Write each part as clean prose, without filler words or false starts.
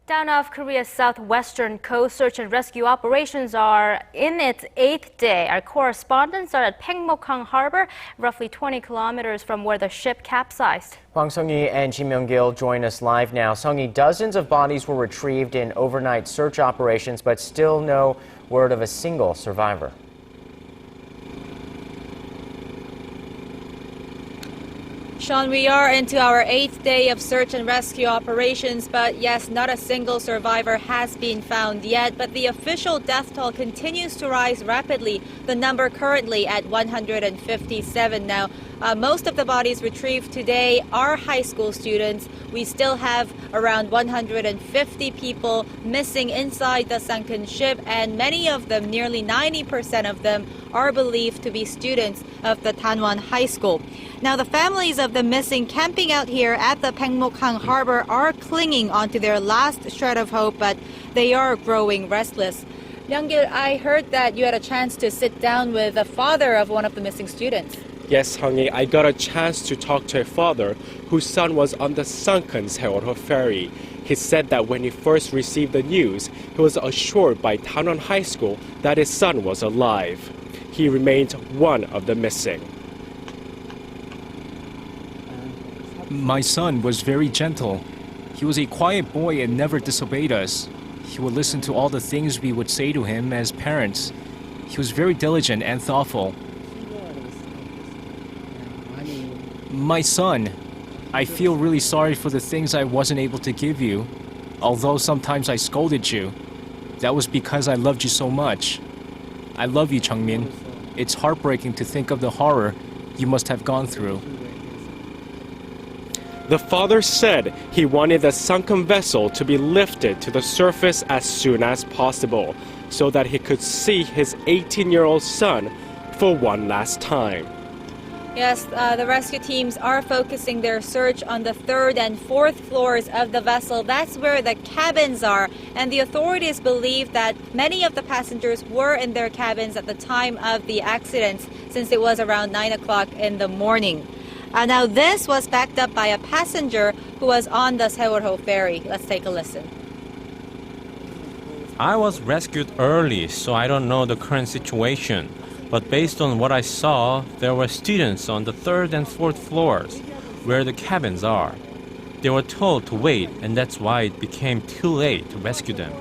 Down off Korea's southwestern coast, search and rescue operations are in its 8th day. Our correspondents are at Paengmok-hang Harbor, roughly 20 kilometers from where the ship capsized. Sung-hee and Myung-kil join us live now. Sung-hee, dozens of bodies were retrieved in overnight search operations, but still no word of a single survivor. Sean, we are into our 8th day of search and rescue operations, but yes, not a single survivor has been found yet. But the official death toll continues to rise rapidly, the number currently at 157 now. Most of the bodies retrieved today are high school students. We still have around 150 people missing inside the sunken ship, and many of them, nearly 90% of them, are believed to be students of the Danwon High School. Now, the families of the missing camping out here at the Paengmok-hang Harbor are clinging onto their last shred of hope, but they are growing restless. Myung-kil, I heard that you had a chance to sit down with the father of one of the missing students. Yes, Hwang, I got a chance to talk to a father whose son was on the sunken ferry. He said that when he first received the news, he was assured by Danwon High School that his son was alive. He remained one of the missing. My son was very gentle. He was a quiet boy and never disobeyed us. He would listen to all the things we would say to him as parents. He was very diligent and thoughtful. My son, I feel really sorry for the things I wasn't able to give you. Although sometimes I scolded you. That was because I loved you so much. I love you, Chungmin. It's heartbreaking to think of the horror you must have gone through. The father said he wanted the sunken vessel to be lifted to the surface as soon as possible so that he could see his 18-year-old son for one last time. Yes, the rescue teams are focusing their search on the 3rd and 4th floors of the vessel. That's where the cabins are, and the authorities believe that many of the passengers were in their cabins at the time of the accident, since it was around 9 o'clock in the morning. Now, this was backed up by a passenger who was on the Seoul ferry. Let's take a listen. I was rescued early, so I don't know the current situation. But based on what I saw, there were students on the 3rd and 4th floors, where the cabins are. They were told to wait, and that's why it became too late to rescue them.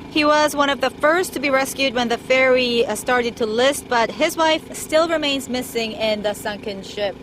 He was one of the first to be rescued when the ferry started to list, but his wife still remains missing in the sunken ship.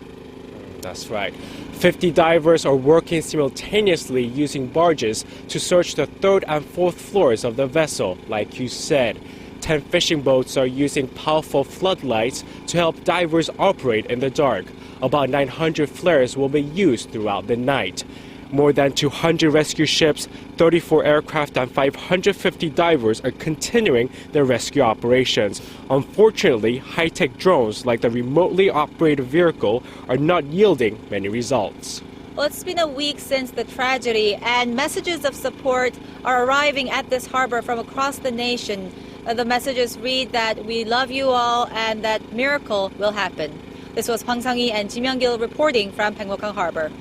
That's right. 50 divers are working simultaneously using barges to search the 3rd and 4th floors of the vessel, like you said. 10 fishing boats are using powerful floodlights to help divers operate in the dark. About 900 flares will be used throughout the night. More than 200 rescue ships, 34 aircraft, and 550 divers are continuing their rescue operations. Unfortunately, high-tech drones like the remotely operated vehicle are not yielding many results. Well, it's been a week since the tragedy, and messages of support are arriving at this harbor from across the nation. The messages read that we love you all and that miracle will happen. This was Sung-hee and Myung-kil reporting from Paengmok-hang Harbor.